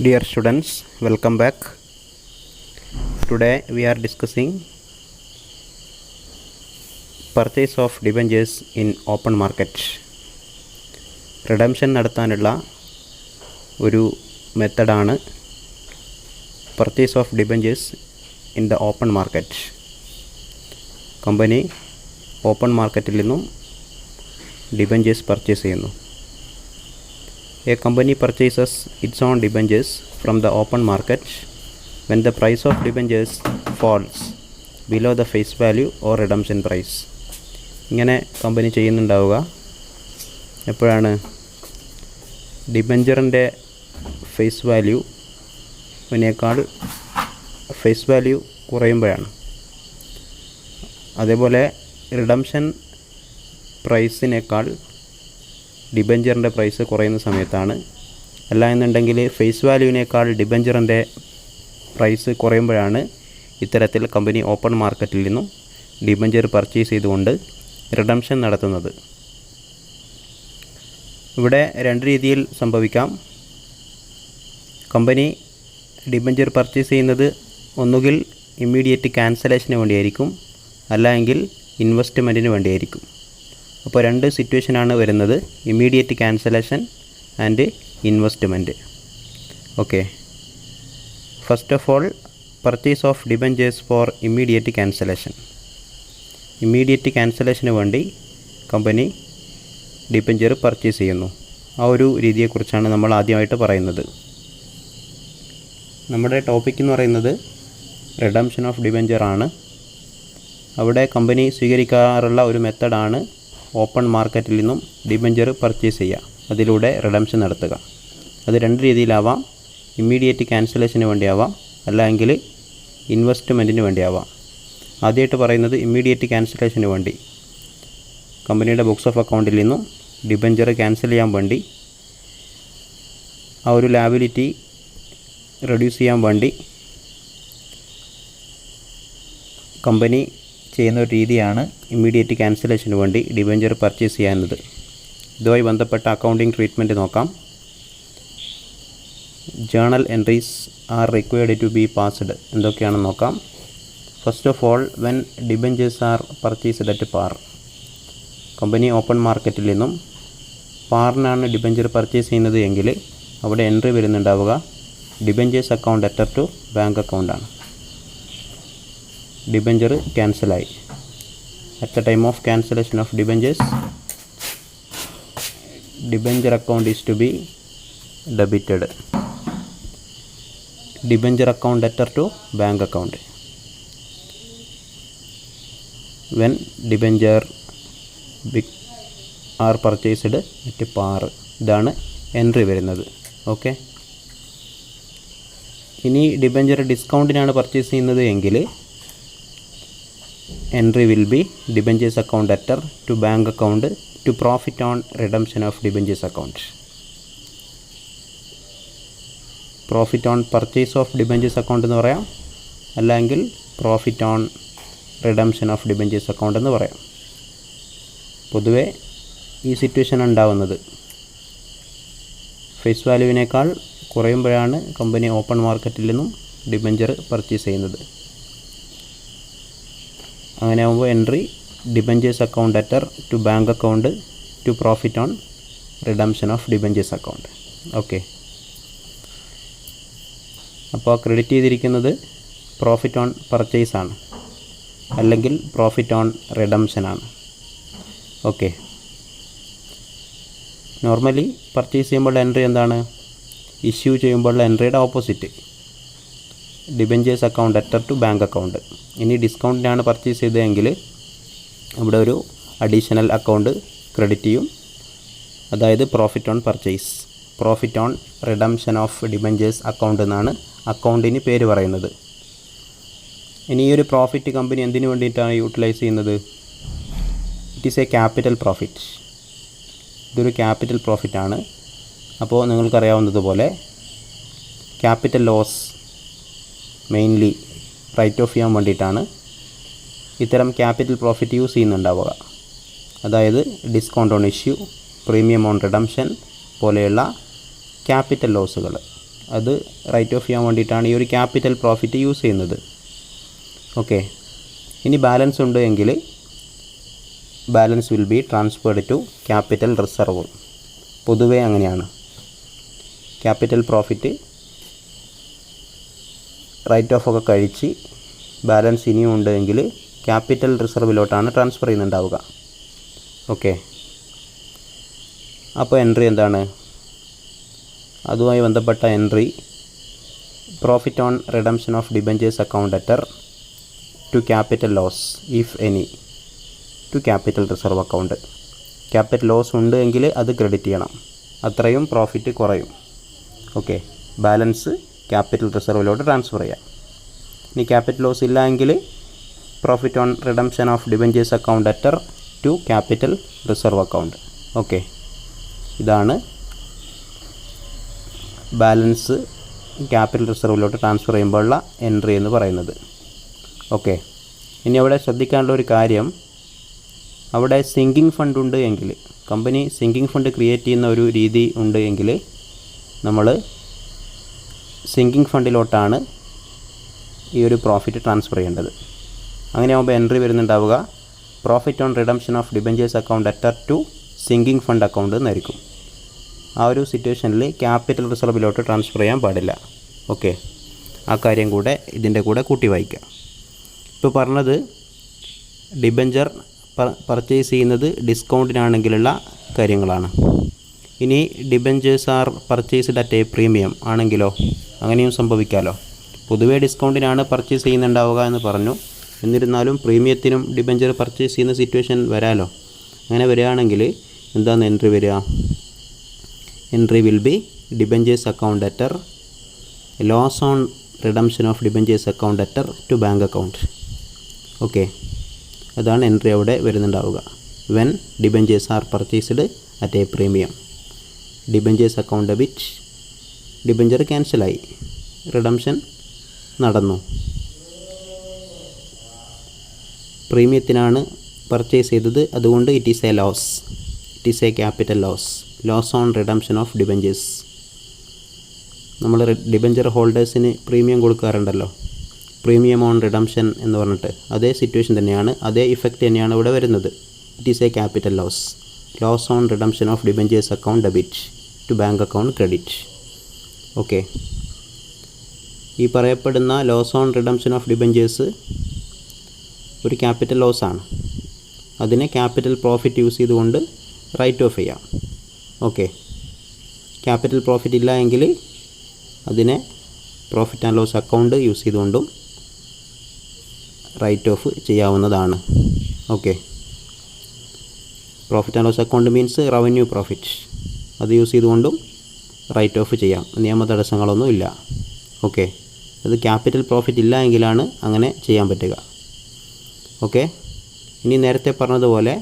Dear students, welcome back. Today we are discussing purchase of debentures in open market. Redemption നടത്താനുള്ള ഒരു മെത്തഡാണ് purchase of debentures in the open market. Company open മാർക്കറ്റിൽ നിന്നും debentures purchase ചെയ്യുന്നു. A company purchases its own debentures from the open market when the price of debentures falls below the face value or redemption price. ഇങ്ങനെ company ചെയ്യുന്നുണ്ടാവുക എപ്പോഴാണ്? ഡിബഞ്ചറിൻ്റെ face വാല്യൂവിനേക്കാൾ face value കുറയുമ്പോഴാണ്. അതേപോലെ redemption പ്രൈസിനേക്കാൾ ഡിബഞ്ചറിൻ്റെ price കുറയുന്ന സമയത്താണ്. അല്ല എന്നുണ്ടെങ്കിൽ face വാല്യൂവിനേക്കാൾ ഡിബഞ്ചറിൻ്റെ price കുറയുമ്പോഴാണ് ഇത്തരത്തിൽ company open മാർക്കറ്റിൽ നിന്നും ഡിബഞ്ചർ പർച്ചേസ് ചെയ്തുകൊണ്ട് റിഡംഷൻ നടത്തുന്നത്. ഇവിടെ രണ്ട് രീതിയിൽ സംഭവിക്കാം. കമ്പനി ഡിബഞ്ചർ പർച്ചേസ് ചെയ്യുന്നത് ഒന്നുകിൽ ഇമ്മീഡിയറ്റ് ക്യാൻസലേഷന് വേണ്ടിയായിരിക്കും, അല്ലെങ്കിൽ ഇൻവെസ്റ്റ്മെൻറ്റിന് വേണ്ടിയായിരിക്കും. അപ്പോൾ രണ്ട് സിറ്റുവേഷനാണ് വരുന്നത്: immediate cancellation and investment. Okay, first of all purchase of debentures for immediate cancellation. Immediate ക്യാൻസലേഷന് വേണ്ടി കമ്പനി ഡിബഞ്ചർ പർച്ചേസ് ചെയ്യുന്നു. ആ ഒരു രീതിയെക്കുറിച്ചാണ് നമ്മൾ ആദ്യമായിട്ട് പറയുന്നത്. നമ്മുടെ ടോപ്പിക് എന്ന് പറയുന്നത് റിഡംഷൻ ഓഫ് ഡിബഞ്ചർ ആണ്. അവിടെ കമ്പനി സ്വീകരിക്കാറുള്ള ഒരു മെത്തഡാണ് ഓപ്പൺ മാർക്കറ്റിൽ നിന്നും ഡിബഞ്ചർ പർച്ചേസ് ചെയ്യുക, അതിലൂടെ റിഡംഷൻ നടത്തുക. അത് രണ്ട് രീതിയിലാവാം: ഇമ്മീഡിയറ്റ് ക്യാൻസലേഷന് വേണ്ടിയാവാം, അല്ലെങ്കിൽ ഇൻവെസ്റ്റ്മെൻറ്റിന് വേണ്ടിയാവാം. ആദ്യമായിട്ട് പറയുന്നത് ഇമ്മീഡിയറ്റ് ക്യാൻസലേഷന് വേണ്ടി. കമ്പനിയുടെ ബുക്സ് ഓഫ് അക്കൗണ്ടിൽ നിന്നും ഡിബഞ്ചർ ക്യാൻസൽ ചെയ്യാൻ വേണ്ടി, ആ ഒരു ലാബിലിറ്റി റെഡ്യൂസ് ചെയ്യാൻ വേണ്ടി കമ്പനി ചെയ്യുന്ന ഒരു രീതിയാണ് ഇമ്മീഡിയറ്റ് ക്യാൻസലേഷന് വേണ്ടി ഡിബഞ്ചർ പർച്ചേസ് ചെയ്യുന്നത്. ഇതുമായി ബന്ധപ്പെട്ട അക്കൗണ്ടിങ് ട്രീറ്റ്മെൻറ്റ് നോക്കാം. Journal entries are required to be passed. എന്തൊക്കെയാണെന്ന് നോക്കാം. First of all, when debentures are purchased at par. Company open മാർക്കറ്റിൽ നിന്നും പാറിനാണ് ഡിബഞ്ചർ പർച്ചേസ് ചെയ്യുന്നത് എങ്കിൽ അവിടെ എൻട്രി വരുന്നുണ്ടാവുക debentures account letter to bank അക്കൗണ്ടാണ്. ഡിബഞ്ചർ ക്യാൻസലായി. At the time of cancellation of debenture account is to be debited. Debenture account letter to bank account. When debenture are purchased at par. ഇതാണ് entry വരുന്നത്. Okay, ഇനി debenture ഡിസ്കൗണ്ടിനാണ് purchase ചെയ്യുന്നത് എങ്കിൽ entry will be debentures account letter to bank account to profit on redemption of debentures account. Profit on purchase of debentures account എന്ന് പറയാം, അല്ലെങ്കിൽ profit on redemption of debentures account എന്ന് പറയാം. പൊതുവെ ഈ സിറ്റുവേഷൻ ഉണ്ടാവുന്നത് ഫേസ് വാല്യൂവിനേക്കാൾ കുറയുമ്പോഴാണ് കമ്പനി ഓപ്പൺ മാർക്കറ്റിൽ നിന്നും ഡിബഞ്ചർ പർച്ചേസ് ചെയ്യുന്നത്. അങ്ങനെ ആകുമ്പോൾ entry debentures account letter to bank account to profit on redemption of debentures account. Okay, അപ്പോൾ ക്രെഡിറ്റ് ചെയ്തിരിക്കുന്നത് പ്രോഫിറ്റ് ഓൺ പർച്ചേസ് ആണ്, അല്ലെങ്കിൽ പ്രോഫിറ്റ് ഓൺ റിഡംഷനാണ്. ഓക്കെ, നോർമലി പർച്ചേസ് ചെയ്യുമ്പോൾ എൻട്രി എന്താണ്? ഇഷ്യൂ ചെയ്യുമ്പോഴുള്ള എൻട്രിയുടെ opposite, debentures account letter to bank account. ഇനി ഡിസ്കൗണ്ടിനാണ് പർച്ചേസ് ചെയ്തതെങ്കിൽ അവിടെ ഒരു അഡീഷണൽ അക്കൗണ്ട് ക്രെഡിറ്റ് ചെയ്യും, അതായത് profit on purchase. Profit on redemption of debentures account എന്നാണ് അക്കൗണ്ടിന് പേര് പറയുന്നത്. ഇനി ഈ ഒരു പ്രോഫിറ്റ് കമ്പനി എന്തിനു വേണ്ടിയിട്ടാണ് യൂട്ടിലൈസ് ചെയ്യുന്നത്? It is a capital profit. ഇതൊരു ക്യാപിറ്റൽ പ്രോഫിറ്റാണ്. അപ്പോൾ നിങ്ങൾക്കറിയാവുന്നതുപോലെ capital loss mainly write off ചെയ്യാൻ വേണ്ടിയിട്ടാണ് ഇത്തരം ക്യാപിറ്റൽ പ്രോഫിറ്റ് യൂസ് ചെയ്യുന്നുണ്ടാവുക. അതായത് discount on issue, premium on redemption പോലെയുള്ള ക്യാപിറ്റൽ ലോസുകൾ. അത് റൈറ്റ് ഓഫ് ചെയ്യാൻ വേണ്ടിയിട്ടാണ് ഈ ഒരു ക്യാപിറ്റൽ പ്രോഫിറ്റ് യൂസ് ചെയ്യുന്നത്. ഓക്കെ, ഇനി ബാലൻസ് ഉണ്ട് എങ്കിൽ balance will be transferred to capital reserve. പൊതുവേ അങ്ങനെയാണ്. ക്യാപിറ്റൽ പ്രോഫിറ്റ് റൈറ്റ് ഓഫ് ഒക്കെ കഴിച്ച് ബാലൻസ് ഇനിയും ഉണ്ട് എങ്കിൽ ക്യാപിറ്റൽ റിസർവിലോട്ടാണ് ട്രാൻസ്ഫർ ചെയ്യുന്നുണ്ടാവുക. ഓക്കെ, അപ്പോൾ എൻട്രി എന്താണ്? അതുമായി ബന്ധപ്പെട്ട entry profit on redemption of debentures account debtor to capital loss if any to capital reserve account. Capital loss ഉണ്ട് എങ്കിൽ അത് ക്രെഡിറ്റ് ചെയ്യണം, അത്രയും പ്രോഫിറ്റ് കുറയും. ഓക്കെ, ബാലൻസ് ക്യാപിറ്റൽ റിസർവിലോട്ട് ട്രാൻസ്ഫർ ചെയ്യാം. ഇനി ക്യാപിറ്റൽ ലോസ് ഇല്ല എങ്കിൽ profit on redemption of debentures account debtor to capital reserve account. Okay, ഇതാണ് ബാലൻസ് ക്യാപിറ്റൽ റിസർവിലോട്ട് ട്രാൻസ്ഫർ ചെയ്യുമ്പോഴുള്ള എൻട്രി എന്ന് പറയുന്നത്. ഓക്കെ, ഇനി അവിടെ ശ്രദ്ധിക്കാനുള്ള ഒരു കാര്യം, അവിടെ സിങ്കിങ് ഫണ്ട് ഉണ്ട് എങ്കിൽ, കമ്പനി സിങ്കിങ് ഫണ്ട് ക്രിയേറ്റ് ചെയ്യുന്ന ഒരു രീതി ഉണ്ട് എങ്കിൽ നമ്മൾ സിങ്കിങ് ഫണ്ടിലോട്ടാണ് ഈ ഒരു പ്രോഫിറ്റ് ട്രാൻസ്ഫർ ചെയ്യേണ്ടത്. അങ്ങനെയാകുമ്പോൾ എൻട്രി വരുന്നുണ്ടാവുക profit on redemption of debentures account debtor to sinking fund account എന്നായിരിക്കും. ആ ഒരു സിറ്റുവേഷനിൽ ക്യാപിറ്റൽ റിസർവിലോട്ട് ട്രാൻസ്ഫർ ചെയ്യാൻ പാടില്ല. ഓക്കെ, ആ കാര്യം കൂടെ ഇതിൻ്റെ കൂടെ കൂട്ടി വായിക്കുക. ഇപ്പോൾ പറഞ്ഞത് ഡിബഞ്ചർ പർച്ചേസ് ചെയ്യുന്നത് ഡിസ്കൗണ്ടിനാണെങ്കിലുള്ള കാര്യങ്ങളാണ്. ഇനി debentures are purchased at a premium ആണെങ്കിലോ അങ്ങനെയും സംഭവിക്കാമല്ലോ. പൊതുവേ ഡിസ്കൗണ്ടിനാണ് പർച്ചേസ് ചെയ്യുന്നുണ്ടാവുക എന്ന് പറഞ്ഞു, എന്നിരുന്നാലും പ്രീമിയത്തിനും ഡിബഞ്ചർ പർച്ചേസ് ചെയ്യുന്ന സിറ്റുവേഷൻ വരാമല്ലോ. അങ്ങനെ വരികയാണെങ്കിൽ എന്താണ് എൻട്രി വരിക? Entry will be debentures account debtor loss on redemption of debentures account debtor to bank account. Okay, അതാണ് എൻട്രി അവിടെ വരുന്നുണ്ടാവുക. When debentures are purchased at a premium, debentures account debit, debenture ക്യാൻസലായി, redemption നടന്നു, പ്രീമിയത്തിനാണ് purchase ചെയ്തത്, അതുകൊണ്ട് it is a loss, it is a capital loss, loss on redemption of debentures. നമ്മൾ debenture ഹോൾഡേഴ്സിന് premium കൊടുക്കാറുണ്ടല്ലോ, premium on redemption എന്ന് പറഞ്ഞിട്ട്, അതേ situation തന്നെയാണ്, അതേ ഇഫക്റ്റ് തന്നെയാണ് ഇവിടെ വരുന്നത്. It is a capital loss, loss on redemption of debentures account debit to bank account credit. Okay, ഈ പറയപ്പെടുന്ന loss on redemption of debentures ഒരു ക്യാപിറ്റൽ ലോസാണ്. അതിനെ ക്യാപിറ്റൽ പ്രോഫിറ്റ് യൂസ് ചെയ്തുകൊണ്ട് റൈറ്റ് ഓഫ് ചെയ്യാം. ഓക്കെ, ക്യാപിറ്റൽ പ്രോഫിറ്റ് ഇല്ല എങ്കിൽ അതിനെ profit and loss account use ചെയ്തുകൊണ്ടും റൈറ്റ് ഓഫ് ചെയ്യാവുന്നതാണ്. Okay, profit and loss account means revenue profit, അത് യൂസ് ചെയ്തുകൊണ്ടും റൈറ്റ് ഓഫ് ചെയ്യാം, നിയമ തടസ്സങ്ങളൊന്നും ഇല്ല. ഓക്കെ, അത് ക്യാപിറ്റൽ പ്രോഫിറ്റ് ഇല്ല എങ്കിലാണ് അങ്ങനെ ചെയ്യാൻ പറ്റുക. ഓക്കെ, ഇനി നേരത്തെ പറഞ്ഞതുപോലെ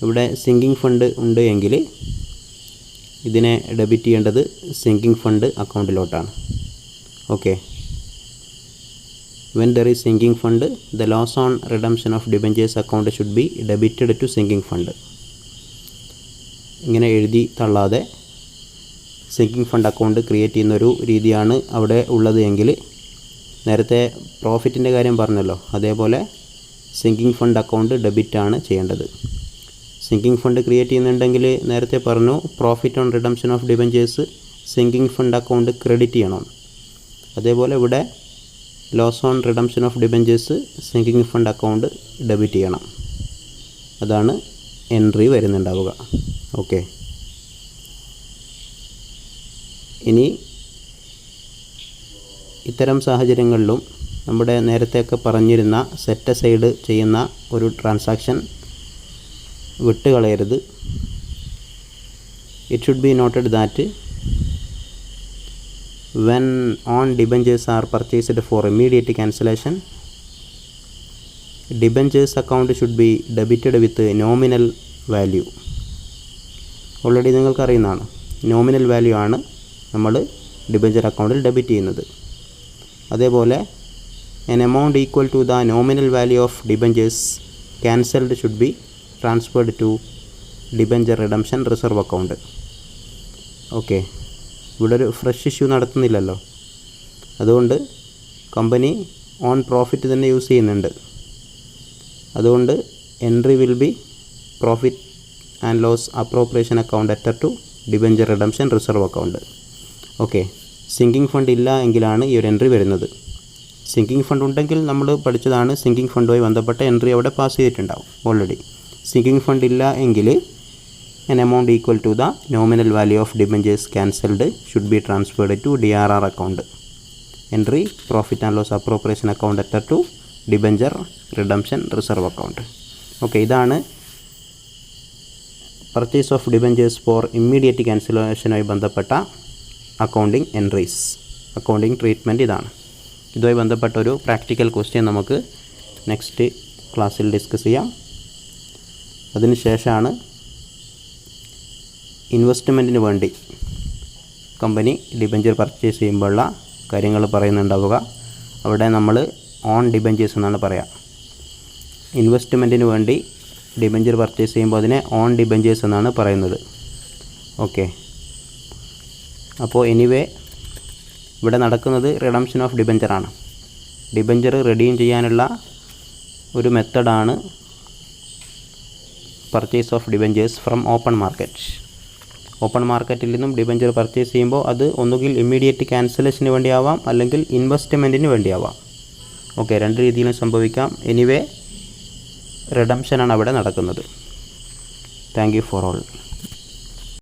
ഇവിടെ സിങ്കിങ് ഫണ്ട് ഉണ്ട് എങ്കിൽ ഇതിനെ ഡെബിറ്റ് ചെയ്യേണ്ടത് സിങ്കിങ് ഫണ്ട് അക്കൗണ്ടിലോട്ടാണ്. Okay, when there is sinking fund, the loss on redemption of debentures account should be debited to sinking fund. ഇങ്ങനെ എഴുതി തള്ളാതെ സിങ്കിങ് ഫണ്ട് അക്കൗണ്ട് ക്രിയേറ്റ് ചെയ്യുന്നൊരു രീതിയാണ് അവിടെ ഉള്ളത് എങ്കിൽ, നേരത്തെ പ്രോഫിറ്റിൻ്റെ കാര്യം പറഞ്ഞല്ലോ, അതേപോലെ സിങ്കിങ് ഫണ്ട് അക്കൗണ്ട് ഡെബിറ്റാണ് ചെയ്യേണ്ടത്. സിങ്കിങ് ഫണ്ട് ക്രിയേറ്റ് ചെയ്യുന്നുണ്ടെങ്കിൽ നേരത്തെ പറഞ്ഞു profit on redemption of debentures sinking fund account credit ചെയ്യണം. അതേപോലെ ഇവിടെ loss on redemption of debentures sinking fund account debit ചെയ്യണം. അതാണ് എൻട്രി വരുന്നുണ്ടാവുക. ഓക്കെ, ഇനി ഇത്തരം സാഹചര്യങ്ങളിലും നമ്മുടെ നേരത്തെയൊക്കെ പറഞ്ഞിരുന്ന സെറ്റ് അസൈഡ് ചെയ്യുന്ന ഒരു ട്രാൻസാക്ഷൻ വിട്ടുകളയരുത്. It should be noted that when on debentures are purchased for immediate cancellation, debentures account should be debited with nominal value. Already നിങ്ങൾക്കറിയുന്നതാണ്, നോമിനൽ വാല്യൂ ആണ് നമ്മൾ ഡിബഞ്ചർ അക്കൗണ്ടിൽ ഡെബിറ്റ് ചെയ്യുന്നത്. അതേപോലെ an amount equal to the nominal value of debentures cancelled should be transferred to debenture redemption reserve account. Okay, ഇവിടെ ഒരു fresh issue നടത്തുന്നില്ലല്ലോ. അതുകൊണ്ട് കമ്പനി ഓൺ പ്രോഫിറ്റ് തന്നെ യൂസ് ചെയ്യുന്നുണ്ട്. അതുകൊണ്ട് entry will be profit and loss appropriation account അറ്റർ to debenture redemption reserve account. Okay, sinking fund ഇല്ല എങ്കിലാണ് ഈ ഒരു എൻട്രി വരുന്നത്. സിങ്കിങ് ഫണ്ട് ഉണ്ടെങ്കിൽ നമ്മൾ പഠിച്ചതാണ്, സിങ്കിങ് ഫണ്ടുമായി ബന്ധപ്പെട്ട എൻട്രി അവിടെ പാസ് ചെയ്തിട്ടുണ്ടാവും ഓൾറെഡി. സിങ്കിങ് ഫണ്ട് ഇല്ല എങ്കിൽ an amount equal to the nominal value of debentures cancelled should be transferred to DRR account. Entry profit and loss appropriation account atter to debenture redemption reserve account. Okay, ഇതാണ് purchase of debentures for immediate ക്യാൻസലേഷനുമായി ബന്ധപ്പെട്ട accounting entries, accounting treatment ഇതാണ്. ഇതുമായി ബന്ധപ്പെട്ട ഒരു practical question നമുക്ക് next ക്ലാസ്സിൽ discuss ചെയ്യാം. അതിനുശേഷമാണ് ഇൻവെസ്റ്റ്മെൻറ്റിന് വേണ്ടി കമ്പനി ഡിബഞ്ചർ പർച്ചേസ് ചെയ്യുമ്പോഴുള്ള കാര്യങ്ങൾ പറയുന്നുണ്ടാവുക. അവിടെ നമ്മൾ ഓൺ ഡിബഞ്ചേഴ്സ് എന്നാണ് പറയുക. ഇൻവെസ്റ്റ്മെൻറ്റിന് വേണ്ടി ഡിബഞ്ചർ പർച്ചേസ് ചെയ്യുമ്പോൾ അതിനെ ഓൺ ഡിബഞ്ചേഴ്സ് എന്നാണ് പറയുന്നത്. ഓക്കെ, അപ്പോൾ എനിവേ ഇവിടെ നടക്കുന്നത് റിഡംഷൻ ഓഫ് ഡിബഞ്ചറാണ്. ഡിബഞ്ചർ റെഡീം ചെയ്യാനുള്ള ഒരു മെത്തഡാണ് purchase of debentures from open market. Open മാർക്കറ്റിൽ നിന്നും ഡിബഞ്ചർ പർച്ചേസ് ചെയ്യുമ്പോൾ അത് ഒന്നുകിൽ ഇമ്മീഡിയറ്റ് ക്യാൻസലേഷന് വേണ്ടിയാവാം, അല്ലെങ്കിൽ ഇൻവെസ്റ്റ്മെൻറ്റിന് വേണ്ടിയാവാം. ഓക്കെ, രണ്ട് രീതിയിലും സംഭവിക്കാം. എനിവേ റിഡംഷനാണ് അവിടെ നടക്കുന്നത്. Thank you for all.